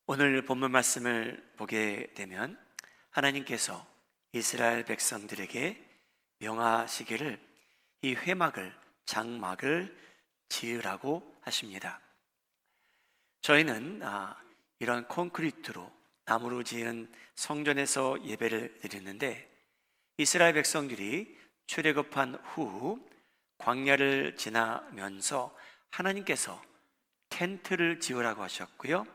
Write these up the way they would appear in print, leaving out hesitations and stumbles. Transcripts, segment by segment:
오늘 본문 말씀을 보게 되면 하나님께서 이스라엘 백성들에게 명하시기를 이 회막을, 장막을 지으라고 하십니다. 저희는 이런 콘크리트로 나무로 지은 성전에서 예배를 드리는데, 이스라엘 백성들이 출애굽한 후 광야를 지나면서 하나님께서 텐트를 지으라고 하셨고요,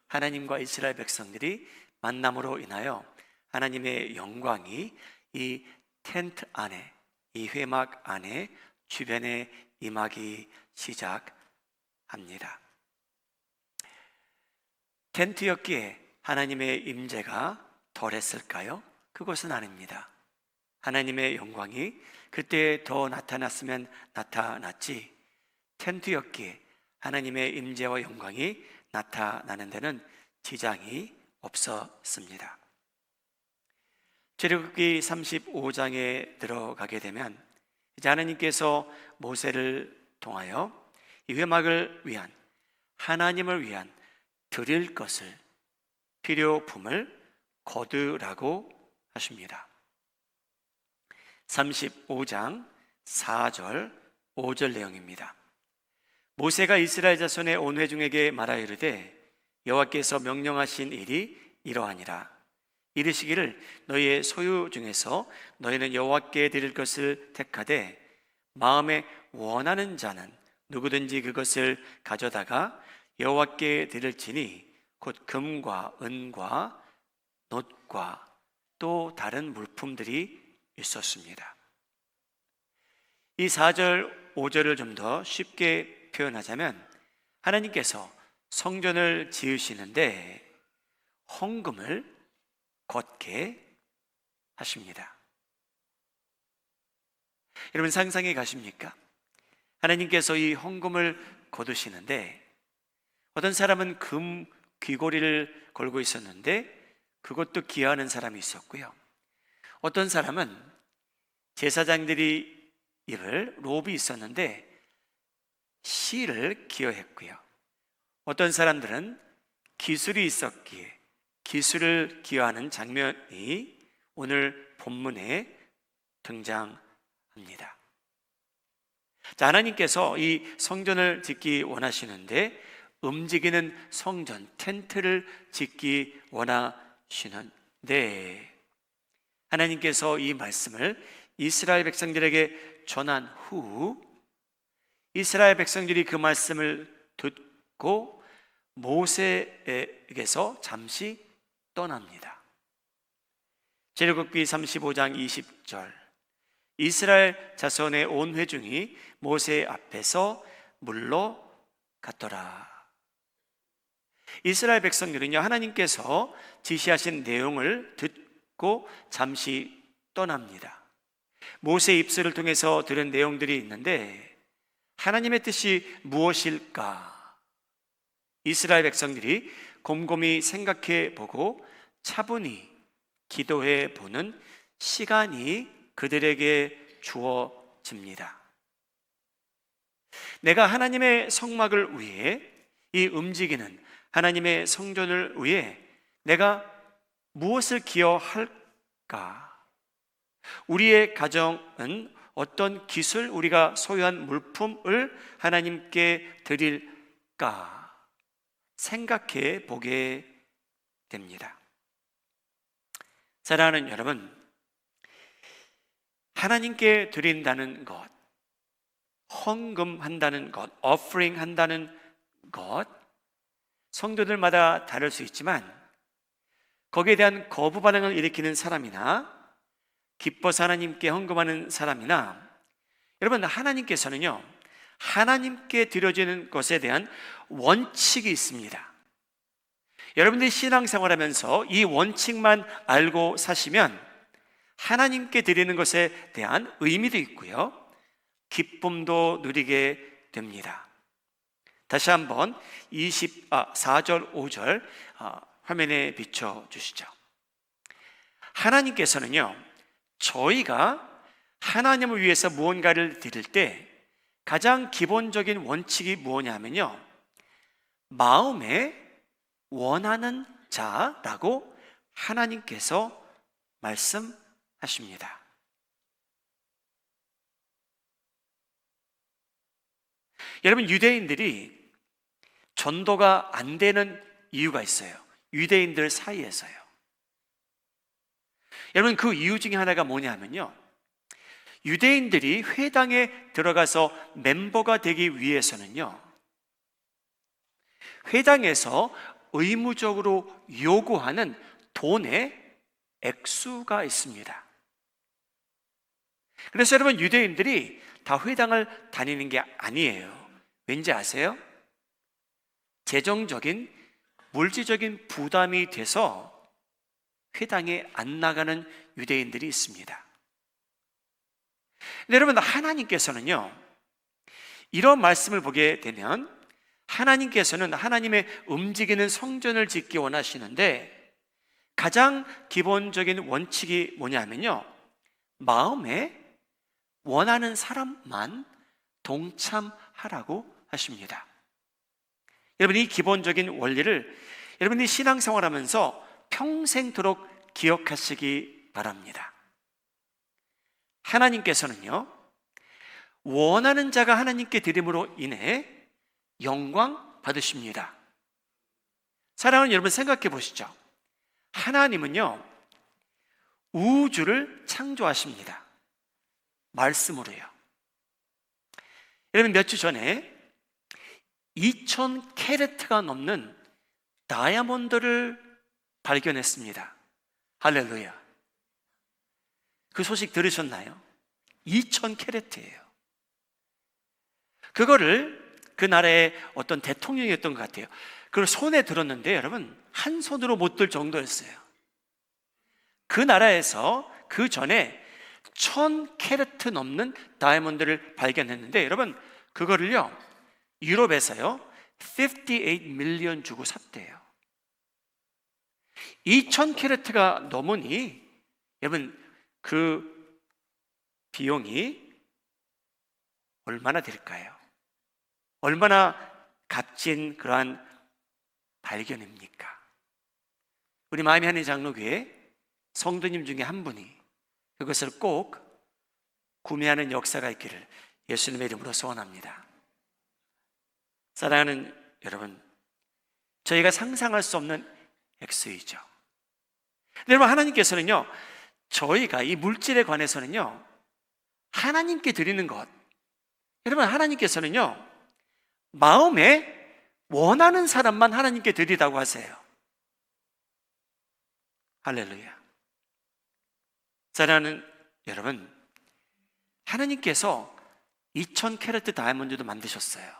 하나님과 이스라엘 백성들이 만남으로 인하여 하나님의 영광이 이 텐트 안에, 이 회막 안에 주변에 임하기 시작합니다. 텐트였기에 하나님의 임재가 덜했을까요? 그것은 아닙니다. 하나님의 영광이 그때 더 나타났으면 나타났지, 텐트였기에 하나님의 임재와 영광이 나타나는 데는 지장이 없었습니다. 출애굽기 35장에 들어가게 되면 이제 하나님께서 모세를 통하여 이 회막을 위한, 하나님을 위한 드릴 것을, 필요품을 거두라고 하십니다. 35장 4절 5절 내용입니다. 모세가 이스라엘 자손의 온 회중에게 말하여 이르되 여호와께서 명령하신 일이 이러하니라. 이르시기를 너희의 소유 중에서 너희는 여호와께 드릴 것을 택하되 마음에 원하는 자는 누구든지 그것을 가져다가 여호와께 드릴지니 곧 금과 은과 놋과 또 다른 물품들이 있었습니다. 이 4절 5절을 좀 더 쉽게 표현하자면, 하나님께서 성전을 지으시는데 헌금을 걷게 하십니다. 여러분 상상해 가십니까? 하나님께서 이 헌금을 거두시는데, 어떤 사람은 금 귀고리를 걸고 있었는데 그것도 기여하는 사람이 있었고요, 어떤 사람은 제사장들이 입을 롭이 있었는데 실을 기여했고요, 어떤 사람들은 기술이 있었기에 기술을 기여하는 장면이 오늘 본문에 등장합니다. 자, 하나님께서 이 성전을 짓기 원하시는데 움직이는 성전, 텐트를 짓기 원하시는데, 하나님께서 이 말씀을 이스라엘 백성들에게 전한 후 이스라엘 백성들이 그 말씀을 듣고 모세에게서 잠시 떠납니다. 출애굽기 35장 20절, 이스라엘 자손의 온 회중이 모세 앞에서 물러갔더라. 이스라엘 백성들은요, 하나님께서 지시하신 내용을 듣고 잠시 떠납니다. 모세 입술을 통해서 들은 내용들이 있는데 하나님의 뜻이 무엇일까? 이스라엘 백성들이 곰곰이 생각해 보고 차분히 기도해 보는 시간이 그들에게 주어집니다. 내가 하나님의 성막을 위해, 이 움직이는 하나님의 성전을 위해 내가 무엇을 기여할까? 우리의 가정은 어떤 기술, 우리가 소유한 물품을 하나님께 드릴까 생각해 보게 됩니다. 사랑하는 여러분, 하나님께 드린다는 것, 헌금한다는 것, offering 한다는 것, 성도들마다 다를 수 있지만 거기에 대한 거부 반응을 일으키는 사람이나 기뻐서 하나님께 헌금하는 사람이나, 여러분 하나님께서는요, 하나님께 드려지는 것에 대한 원칙이 있습니다. 여러분들이 신앙생활하면서 이 원칙만 알고 사시면 하나님께 드리는 것에 대한 의미도 있고요, 기쁨도 누리게 됩니다. 다시 한번 4절 5절 화면에 비춰주시죠. 하나님께서는요, 저희가 하나님을 위해서 무언가를 드릴 때 가장 기본적인 원칙이 뭐냐면요, 마음에 원하는 자라고 하나님께서 말씀하십니다. 여러분, 유대인들이 전도가 안 되는 이유가 있어요. 유대인들 사이에서요. 여러분, 그 이유 중에 하나가 뭐냐면요, 유대인들이 회당에 들어가서 멤버가 되기 위해서는요, 회당에서 의무적으로 요구하는 돈의 액수가 있습니다. 그래서 여러분, 유대인들이 다 회당을 다니는 게 아니에요. 왠지 아세요? 재정적인, 물질적인 부담이 돼서 회당에 안 나가는 유대인들이 있습니다. 근데 여러분, 하나님께서는요, 이런 말씀을 보게 되면 하나님께서는 하나님의 움직이는 성전을 짓기 원하시는데 가장 기본적인 원칙이 뭐냐면요, 마음에 원하는 사람만 동참하라고 하십니다. 여러분, 이 기본적인 원리를 여러분이 신앙생활 하면서 평생토록 기억하시기 바랍니다. 하나님께서는요, 원하는 자가 하나님께 드림으로 인해 영광 받으십니다. 사랑하는 여러분, 생각해 보시죠. 하나님은요, 우주를 창조하십니다. 말씀으로요. 여러분, 몇 주 전에 2000캐럿가 넘는 다이아몬드를 발견했습니다. 할렐루야. 그 소식 들으셨나요? 2000캐럿이에요. 그거를 그 나라의 어떤 대통령이었던 것 같아요. 그걸 손에 들었는데 여러분, 한 손으로 못 들 정도였어요. 그 나라에서 그 전에 1000캐럿 넘는 다이아몬드를 발견했는데 여러분, 그거를요, 유럽에서요 58 밀리언 주고 샀대요. 2000캐럿가 넘으니 여러분, 그 비용이 얼마나 될까요? 얼마나 값진 그러한 발견입니까? 우리 마음이 하는 장로교회 성도님 중에 한 분이 그것을 꼭 구매하는 역사가 있기를 예수님의 이름으로 소원합니다. 사랑하는 여러분, 저희가 상상할 수 없는 액수이죠. 여러분, 하나님께서는요, 저희가 이 물질에 관해서는요, 하나님께 드리는 것, 여러분, 하나님께서는요, 마음에 원하는 사람만 하나님께 드리라고 하세요. 할렐루야. 사랑하는 여러분, 하나님께서 2000캐럿 다이아몬드도 만드셨어요.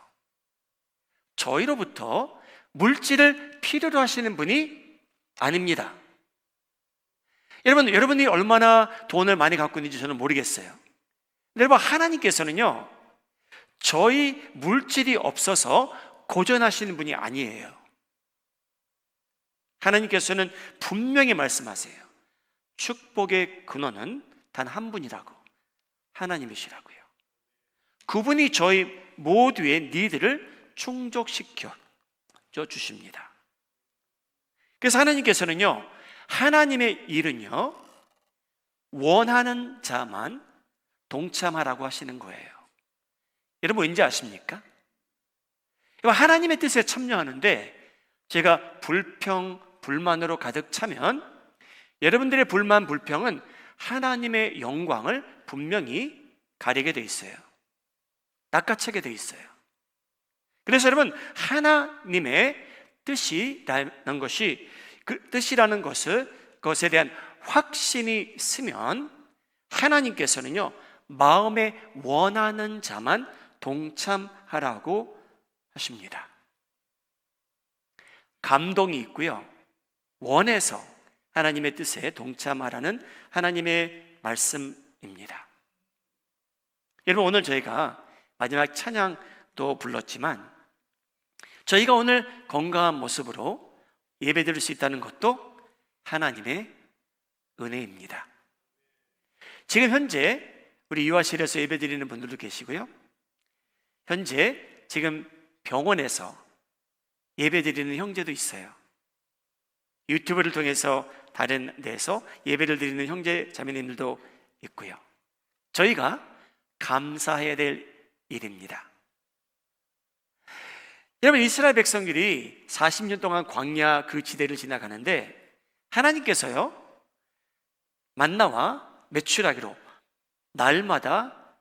저희로부터 물질을 필요로 하시는 분이 아닙니다. 여러분이 얼마나 돈을 많이 갖고 있는지 저는 모르겠어요. 여러분, 하나님께서는요, 저희 물질이 없어서 고전하시는 분이 아니에요. 하나님께서는 분명히 말씀하세요. 축복의 근원은 단 한 분이라고, 하나님이시라고요. 그분이 저희 모두의 니드를 충족시켜 주십니다. 그래서 하나님께서는요, 하나님의 일은요, 원하는 자만 동참하라고 하시는 거예요. 여러분, 왠지 아십니까? 하나님의 뜻에 참여하는데 제가 불평, 불만으로 가득 차면 여러분들의 불만, 불평은 하나님의 영광을 분명히 가리게 돼 있어요. 낚아채게 돼 있어요. 그래서 여러분, 하나님의 뜻이라는 것이, 그 뜻이라는 것에 대한 확신이 있으면 하나님께서는요, 마음에 원하는 자만 동참하라고 하십니다. 감동이 있고요, 원해서 하나님의 뜻에 동참하라는 하나님의 말씀입니다. 여러분, 오늘 저희가 마지막 찬양도 불렀지만 저희가 오늘 건강한 모습으로 예배드릴 수 있다는 것도 하나님의 은혜입니다. 지금 현재 우리 유아실에서 예배드리는 분들도 계시고요, 현재 지금 병원에서 예배드리는 형제도 있어요. 유튜브를 통해서 다른 데서 예배를 드리는 형제 자매님들도 있고요. 저희가 감사해야 될 일입니다. 여러분, 이스라엘 백성들이 40년 동안 광야 그 지대를 지나가는데 하나님께서요, 만나와 메추라기로 날마다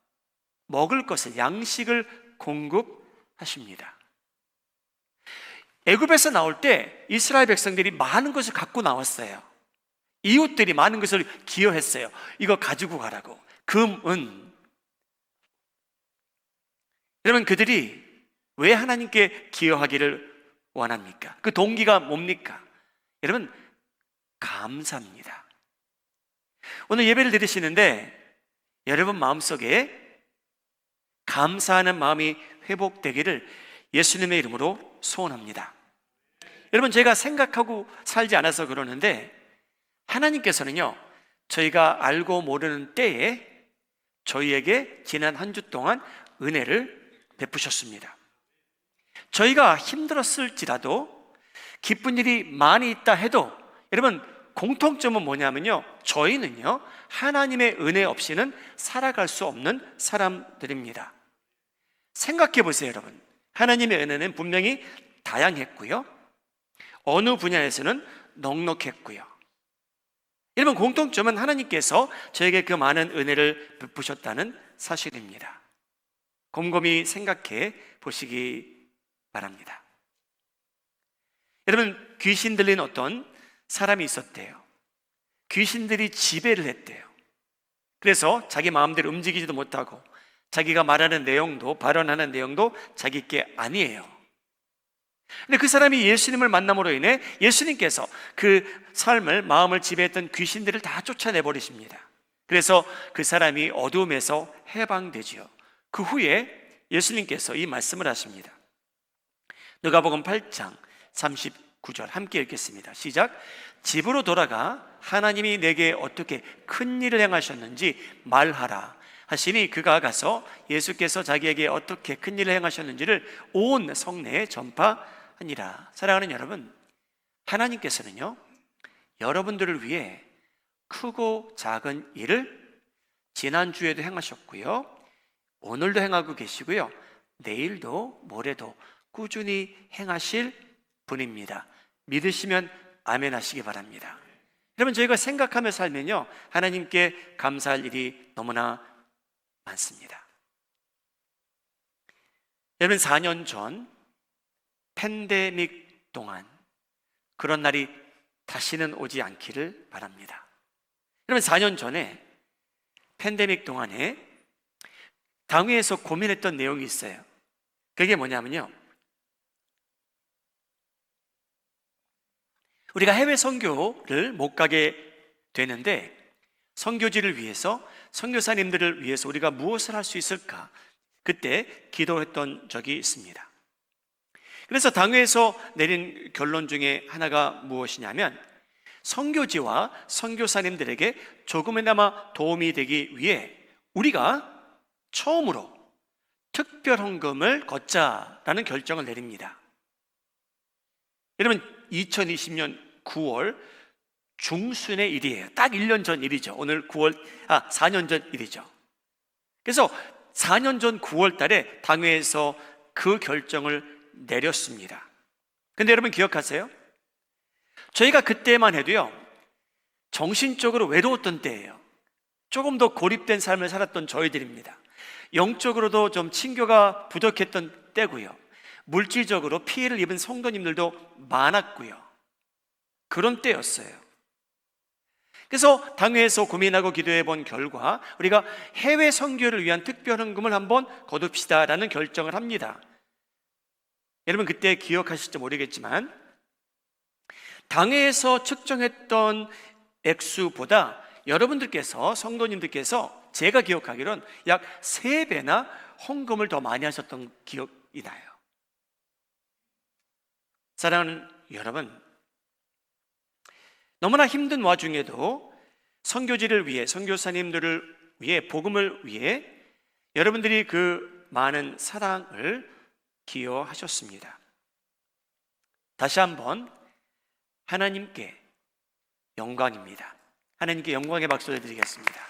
먹을 것을, 양식을 공급하십니다. 애굽에서 나올 때 이스라엘 백성들이 많은 것을 갖고 나왔어요. 이웃들이 많은 것을 기여했어요. 이거 가지고 가라고. 금, 은. 여러분, 그들이 왜 하나님께 기여하기를 원합니까? 그 동기가 뭡니까? 여러분, 감사합니다. 오늘 예배를 드리시는데 여러분 마음속에 감사하는 마음이 회복되기를 예수님의 이름으로 소원합니다. 여러분, 제가 생각하고 살지 않아서 그러는데 하나님께서는요, 저희가 알고 모르는 때에 저희에게 지난 한 주 동안 은혜를 베푸셨습니다. 저희가 힘들었을지라도 기쁜 일이 많이 있다 해도 여러분, 공통점은 뭐냐면요, 저희는요 하나님의 은혜 없이는 살아갈 수 없는 사람들입니다. 생각해 보세요. 여러분, 하나님의 은혜는 분명히 다양했고요, 어느 분야에서는 넉넉했고요. 여러분, 공통점은 하나님께서 저에게 그 많은 은혜를 베푸셨다는 사실입니다. 곰곰이 생각해 보시기 바랍니다. 여러분, 귀신 들린 어떤 사람이 있었대요. 귀신들이 지배를 했대요. 그래서 자기 마음대로 움직이지도 못하고 자기가 말하는 내용도, 발언하는 내용도 자기 게 아니에요. 근데 그 사람이 예수님을 만남으로 인해 예수님께서 그 삶을, 마음을 지배했던 귀신들을 다 쫓아내버리십니다. 그래서 그 사람이 어두움에서 해방되지요. 그 후에 예수님께서 이 말씀을 하십니다. 누가복음 8장 39절 함께 읽겠습니다. 시작. 집으로 돌아가 하나님이 내게 어떻게 큰 일을 행하셨는지 말하라 하시니 그가 가서 예수께서 자기에게 어떻게 큰 일을 행하셨는지를 온 성내에 전파하니라. 사랑하는 여러분, 하나님께서는요 여러분들을 위해 크고 작은 일을 지난주에도 행하셨고요, 오늘도 행하고 계시고요, 내일도 모레도 꾸준히 행하실 분입니다. 믿으시면 아멘 하시기 바랍니다. 여러분, 저희가 생각하며 살면요 하나님께 감사할 일이 너무나 많습니다. 여러분, 4년 전 팬데믹 동안 그런 날이 다시는 오지 않기를 바랍니다. 여러분, 4년 전에 팬데믹 동안에 당회에서 고민했던 내용이 있어요. 그게 뭐냐면요, 우리가 해외 선교를 못 가게 되는데 선교지를 위해서, 선교사님들을 위해서 우리가 무엇을 할 수 있을까? 그때 기도했던 적이 있습니다. 그래서 당회에서 내린 결론 중에 하나가 무엇이냐면, 선교지와 선교사님들에게 조금이나마 도움이 되기 위해 우리가 처음으로 특별 헌금을 걷자라는 결정을 내립니다. 여러분, 2020년 9월 중순의 일이에요. 딱 1년 전 일이죠. 오늘 4년 전 일이죠. 그래서 4년 전 9월 달에 당회에서 그 결정을 내렸습니다. 근데 여러분 기억하세요? 저희가 그때만 해도요 정신적으로 외로웠던 때예요. 조금 더 고립된 삶을 살았던 저희들입니다. 영적으로도 좀 친교가 부족했던 때고요, 물질적으로 피해를 입은 성도님들도 많았고요, 그런 때였어요. 그래서 당회에서 고민하고 기도해 본 결과 우리가 해외 선교를 위한 특별헌금을 한번 거둡시다라는 결정을 합니다. 여러분, 그때 기억하실지 모르겠지만 당회에서 측정했던 액수보다 여러분들께서, 성도님들께서 제가 기억하기로는 약 3배나 헌금을 더 많이 하셨던 기억이 나요. 사랑하는 여러분, 너무나 힘든 와중에도 선교지를 위해, 선교사님들을 위해, 복음을 위해 여러분들이 그 많은 사랑을 기여하셨습니다. 다시 한번 하나님께 영광입니다. 하나님께 영광의 박수를 드리겠습니다.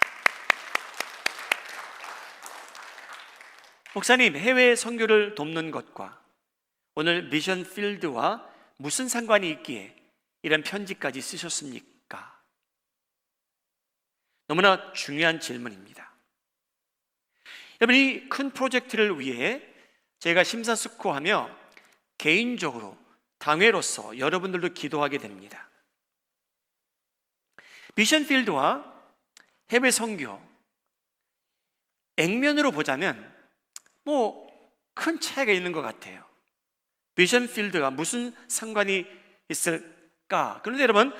목사님, 해외 선교를 돕는 것과 오늘 미션 필드와 무슨 상관이 있기에 이런 편지까지 쓰셨습니까? 너무나 중요한 질문입니다. 여러분, 이 큰 프로젝트를 위해 제가 심사숙고하며 개인적으로 당회로서 여러분들도 기도하게 됩니다. 미션 필드와 해외 선교, 액면으로 보자면 큰 차이가 있는 것 같아요. 미션 필드가 무슨 상관이 있을까? 그런데 여러분,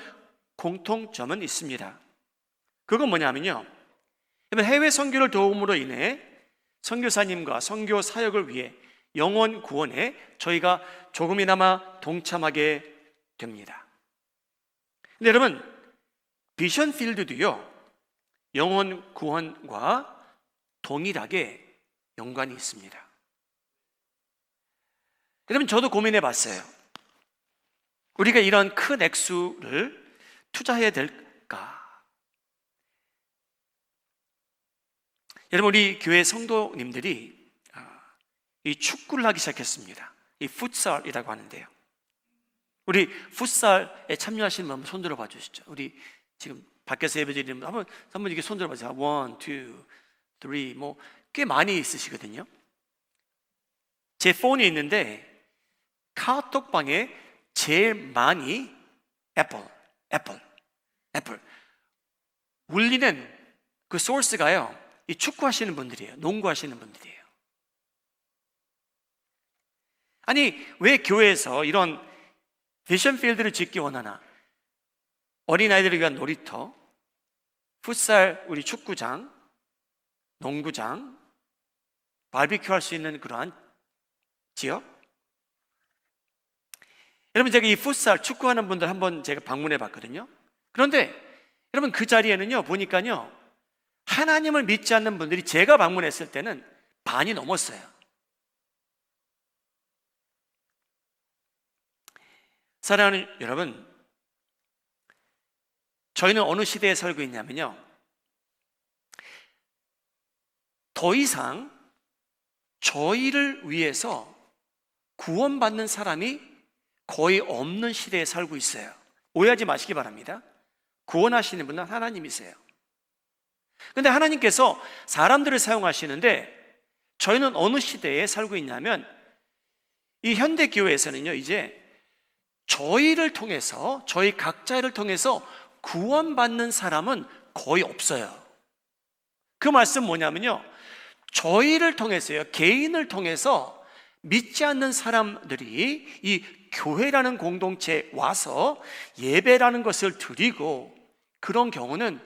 공통점은 있습니다. 그건 뭐냐면요, 해외 선교를 도움으로 인해 선교사님과 선교 사역을 위해 영혼 구원에 저희가 조금이나마 동참하게 됩니다. 근데 여러분, 미션 필드도요, 영혼 구원과 동일하게 연관이 있습니다. 여러분, 저도 고민해 봤어요. 우리가 이런 큰 액수를 투자해야 될까? 여러분, 우리 교회 성도님들이 이 축구를 하기 시작했습니다. 이 풋살이라고 하는데요. 우리 풋살에 참여하시는 분 한번 손 들어 봐 주시죠. 우리 지금 밖에서 예배드리는 분 한번 이렇게 손 들어 봐주세요. 1, 2, 3 꽤 많이 있으시거든요. 제 폰이 있는데 카톡방에 제일 많이 애플 울리는 그 소스가요, 이 축구하시는 분들이에요. 농구하시는 분들이에요. 아니, 왜 교회에서 이런 미션 필드를 짓기 원하나? 어린아이들을 위한 놀이터, 풋살 우리 축구장, 농구장, 바비큐 할 수 있는 그러한 지역? 여러분, 제가 이 풋살 축구하는 분들 한번 제가 방문해 봤거든요. 그런데 여러분, 그 자리에는요, 보니까요, 하나님을 믿지 않는 분들이 제가 방문했을 때는 반이 넘었어요. 사랑하는 여러분, 저희는 어느 시대에 살고 있냐면요, 더 이상 저희를 위해서 구원받는 사람이 거의 없는 시대에 살고 있어요. 오해하지 마시기 바랍니다. 구원하시는 분은 하나님이세요. 그런데 하나님께서 사람들을 사용하시는데 저희는 어느 시대에 살고 있냐면, 이 현대교회에서는요, 이제 저희를 통해서, 저희 각자를 통해서 구원받는 사람은 거의 없어요. 그 말씀 뭐냐면요, 저희를 통해서요, 개인을 통해서 믿지 않는 사람들이 이 교회라는 공동체에 와서 예배라는 것을 드리고, 그런 경우는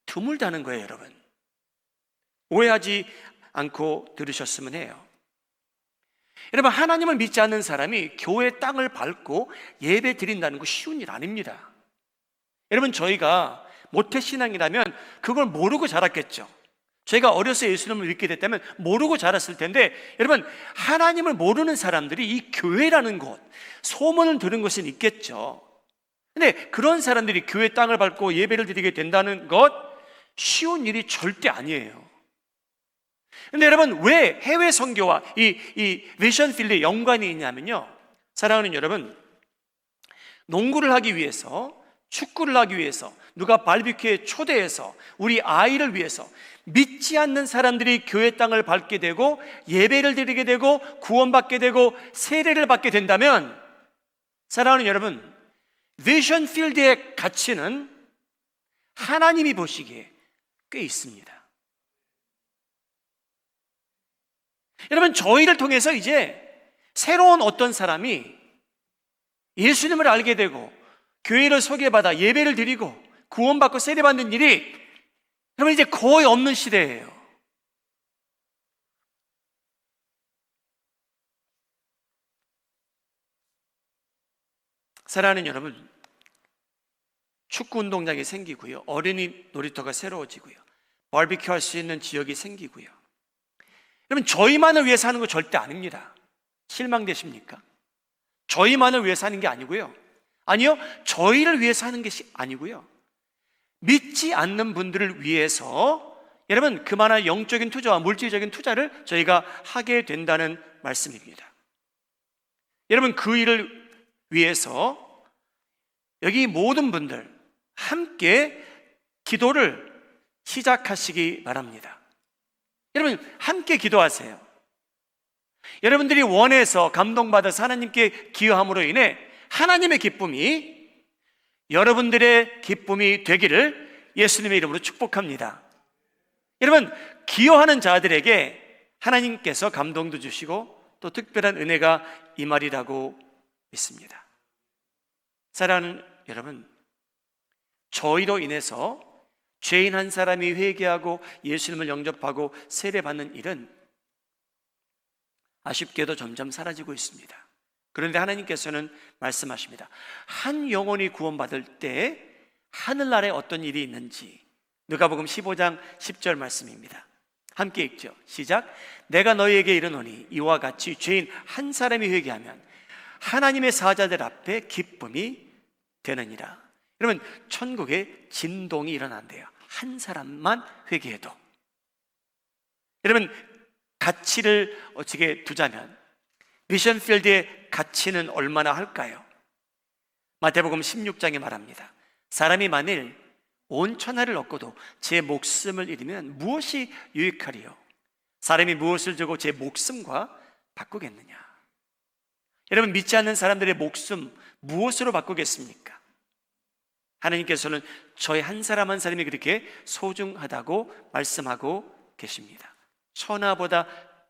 드물다는 거예요. 여러분, 오해하지 않고 들으셨으면 해요. 여러분, 하나님을 믿지 않는 사람이 교회 땅을 밟고 예배 드린다는 거 쉬운 일 아닙니다. 여러분, 저희가 모태신앙이라면 그걸 모르고 자랐겠죠. 저희가 어려서 예수님을 믿게 됐다면 모르고 자랐을 텐데, 여러분, 하나님을 모르는 사람들이 이 교회라는 곳, 소문을 들은 것은 있겠죠. 근데 그런 사람들이 교회 땅을 밟고 예배를 드리게 된다는 것 쉬운 일이 절대 아니에요. 근데 여러분, 왜 해외 선교와 이 미션 필드에 연관이 있냐면요, 사랑하는 여러분, 농구를 하기 위해서, 축구를 하기 위해서, 누가 바비큐에 초대해서 우리 아이를 위해서 믿지 않는 사람들이 교회 땅을 밟게 되고 예배를 드리게 되고 구원받게 되고 세례를 받게 된다면, 사랑하는 여러분, 미션 필드의 가치는 하나님이 보시기에 꽤 있습니다. 여러분, 저희를 통해서 이제 새로운 어떤 사람이 예수님을 알게 되고 교회를 소개받아 예배를 드리고 구원받고 세례받는 일이 여러분 이제 거의 없는 시대예요. 사랑하는 여러분, 축구 운동장이 생기고요, 어린이 놀이터가 새로워지고요, 바비큐 할 수 있는 지역이 생기고요. 여러분, 저희만을 위해서 하는 거 절대 아닙니다. 실망되십니까? 저희만을 위해서 하는 게 아니고요, 아니요, 저희를 위해서 하는 것이 아니고요, 믿지 않는 분들을 위해서 여러분 그만한 영적인 투자와 물질적인 투자를 저희가 하게 된다는 말씀입니다. 여러분 그 일을 위해서 여기 모든 분들 함께 기도를 시작하시기 바랍니다. 여러분 함께 기도하세요. 여러분들이 원해서 감동받아서 하나님께 기여함으로 인해 하나님의 기쁨이 여러분들의 기쁨이 되기를 예수님의 이름으로 축복합니다. 여러분 기여하는 자들에게 하나님께서 감동도 주시고 또 특별한 은혜가 임하리라고 믿습니다. 사랑하는 여러분, 저희로 인해서 죄인 한 사람이 회개하고 예수님을 영접하고 세례받는 일은 아쉽게도 점점 사라지고 있습니다. 그런데 하나님께서는 말씀하십니다. 한 영혼이 구원받을 때 하늘나라에 어떤 일이 있는지 누가복음 15장 10절 말씀입니다. 함께 읽죠. 시작. 내가 너희에게 이르노니 이와 같이 죄인 한 사람이 회개하면 하나님의 사자들 앞에 기쁨이 되느니라. 여러분 천국에 진동이 일어난대요. 한 사람만 회개해도. 여러분 가치를 어떻게 두자면 미션필드의 가치는 얼마나 할까요? 마태복음 16장에 말합니다. 사람이 만일 온 천하를 얻고도 제 목숨을 잃으면 무엇이 유익하리요? 사람이 무엇을 주고 제 목숨과 바꾸겠느냐? 여러분 믿지 않는 사람들의 목숨 무엇으로 바꾸겠습니까? 하나님께서는 저희 한 사람 한 사람이 그렇게 소중하다고 말씀하고 계십니다. 천하보다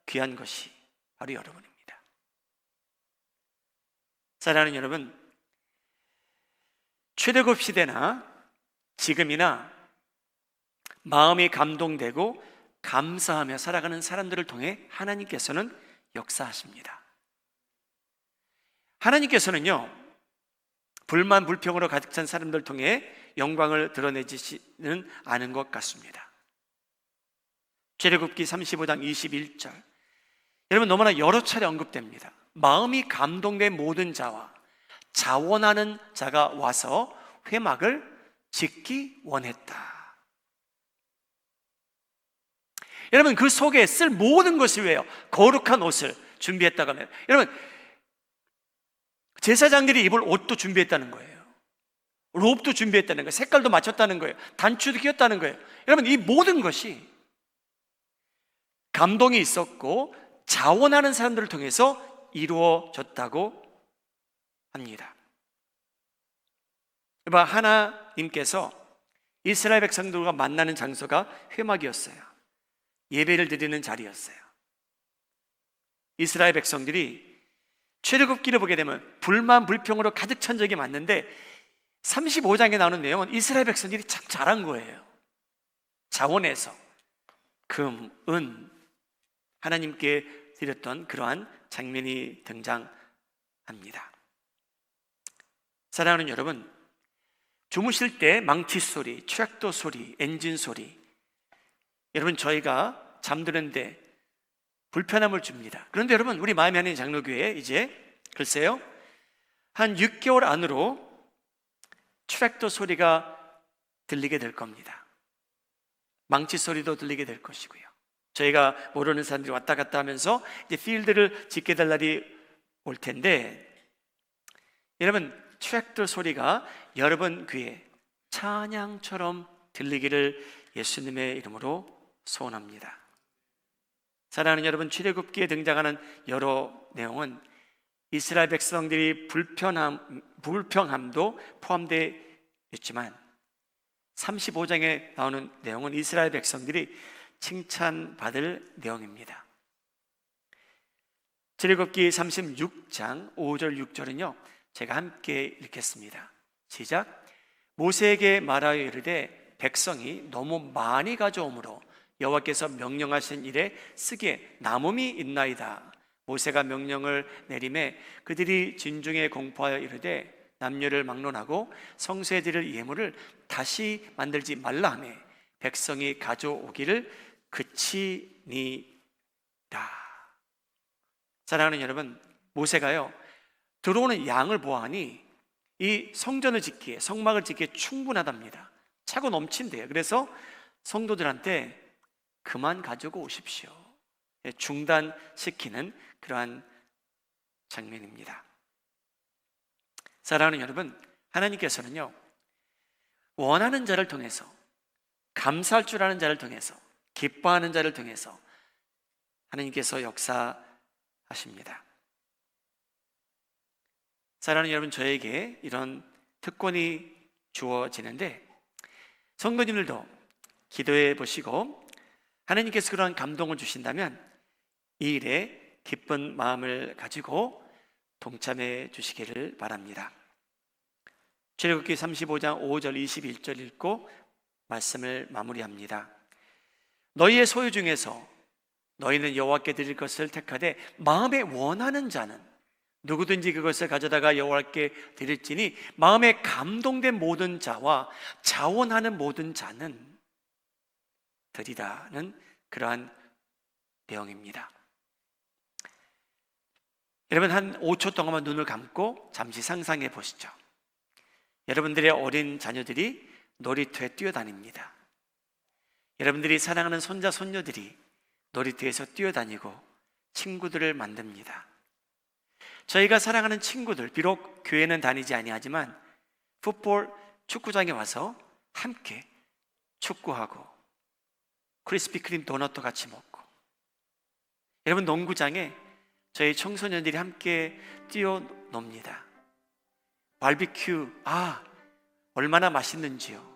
귀한 것이 바로 여러분입니다. 사랑하는 여러분, 출애굽 시대나 지금이나 마음이 감동되고 감사하며 살아가는 사람들을 통해 하나님께서는 역사하십니다. 하나님께서는요 불만 불평으로 가득 찬 사람들 통해 영광을 드러내지는 않은 것 같습니다. 출애굽기 35장 21절 여러분 너무나 여러 차례 언급됩니다. 마음이 감동된 모든 자와 자원하는 자가 와서 회막을 짓기 원했다. 여러분 그 속에 쓸 모든 것이 왜요? 거룩한 옷을 준비했다고 하면 여러분 제사장들이 입을 옷도 준비했다는 거예요. 롭도 준비했다는 거예요. 색깔도 맞췄다는 거예요. 단추도 끼웠다는 거예요. 여러분 이 모든 것이 감동이 있었고 자원하는 사람들을 통해서 이루어졌다고 합니다. 하나님께서 이스라엘 백성들과 만나는 장소가 회막이었어요. 예배를 드리는 자리였어요. 이스라엘 백성들이 출애굽기를 보게 되면 불만 불평으로 가득 찬 적이 많은데 35장에 나오는 내용은 이스라엘 백성들이 참 잘한 거예요. 자원해서 금, 은 하나님께 드렸던 그러한 장면이 등장합니다. 사랑하는 여러분, 주무실 때 망치 소리, 트랙터 소리, 엔진 소리 여러분 저희가 잠드는데 불편함을 줍니다. 그런데 여러분 우리 마음이 하나님 장로교회에 이제 글쎄요 한 6개월 안으로 트랙터 소리가 들리게 될 겁니다. 망치 소리도 들리게 될 것이고요. 저희가 모르는 사람들이 왔다 갔다 하면서 이제 필드를 짓게 될 날이 올 텐데 여러분 트랙터 소리가 여러분 귀에 찬양처럼 들리기를 예수님의 이름으로 소원합니다. 사랑하는 여러분, 출애굽기에 등장하는 여러 내용은 이스라엘 백성들이 불평함도 포함되어 있지만 35장에 나오는 내용은 이스라엘 백성들이 칭찬받을 내용입니다. 출애굽기 36장 5절 6절은요 제가 함께 읽겠습니다. 시작. 모세에게 말하여 이르되 백성이 너무 많이 가져오므로 여호와께서 명령하신 일에 쓰기에 남음이 있나이다. 모세가 명령을 내림에 그들이 진중에 공포하여 이르되 남녀를 막론하고 성소에 드릴 예물을 다시 만들지 말라 하매 백성이 가져오기를 그치니라. 사랑하는 여러분, 모세가요 들어오는 양을 보아하니 이 성전을 짓기에 성막을 짓기에 충분하답니다. 차고 넘친대요. 그래서 성도들한테 그만 가지고 오십시오. 중단시키는 그러한 장면입니다. 사랑하는 여러분, 하나님께서는요, 원하는 자를 통해서, 감사할 줄 아는 자를 통해서, 기뻐하는 자를 통해서 하나님께서 역사하십니다. 사랑하는 여러분, 저에게 이런 특권이 주어지는데 성도님들도 기도해 보시고 하나님께서 그러한 감동을 주신다면 이 일에 기쁜 마음을 가지고 동참해 주시기를 바랍니다. 출애굽기 35장 5절 21절 읽고 말씀을 마무리합니다. 너희의 소유 중에서 너희는 여호와께 드릴 것을 택하되 마음에 원하는 자는 누구든지 그것을 가져다가 여호와께 드릴지니 마음에 감동된 모든 자와 자원하는 모든 자는 드리라는 그러한 내용입니다. 여러분, 한 5초 동안만 눈을 감고 잠시 상상해 보시죠. 여러분들의 어린 자녀들이 놀이터에 뛰어다닙니다. 여러분들이 사랑하는 손자 손녀들이 놀이터에서 뛰어다니고 친구들을 만듭니다. 저희가 사랑하는 친구들, 비록 교회는 다니지 아니하지만 풋볼 축구장에 와서 함께 축구하고 크리스피 크림 도넛도 같이 먹고, 여러분 농구장에 저희 청소년들이 함께 뛰어놉니다. 바비큐, 얼마나 맛있는지요.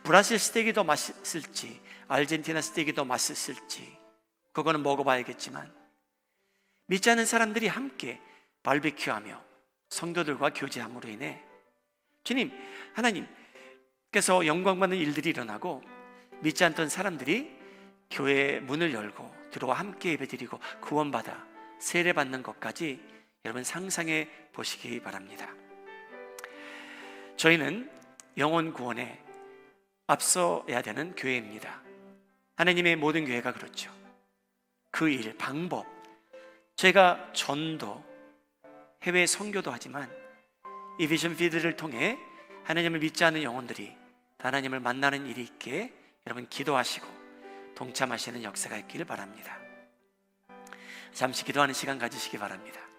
브라질 스테이크 더 맛있을지 아르헨티나 스테이크 더 맛있을지 그거는 먹어봐야겠지만 믿지 않는 사람들이 함께 바비큐하며 성도들과 교제함으로 인해 주님, 하나님께서 영광받는 일들이 일어나고 믿지 않던 사람들이 교회의 문을 열고 들어와 함께 예배드리고 구원받아 세례받는 것까지 여러분 상상해 보시기 바랍니다. 저희는 영혼 구원에 앞서야 되는 교회입니다. 하나님의 모든 교회가 그렇죠. 그 일, 방법, 제가 전도, 해외 선교도 하지만 이 비전 피드를 통해 하나님을 믿지 않는 영혼들이 하나님을 만나는 일이 있게 여러분 기도하시고 동참하시는 역사가 있기를 바랍니다. 잠시 기도하는 시간 가지시기 바랍니다.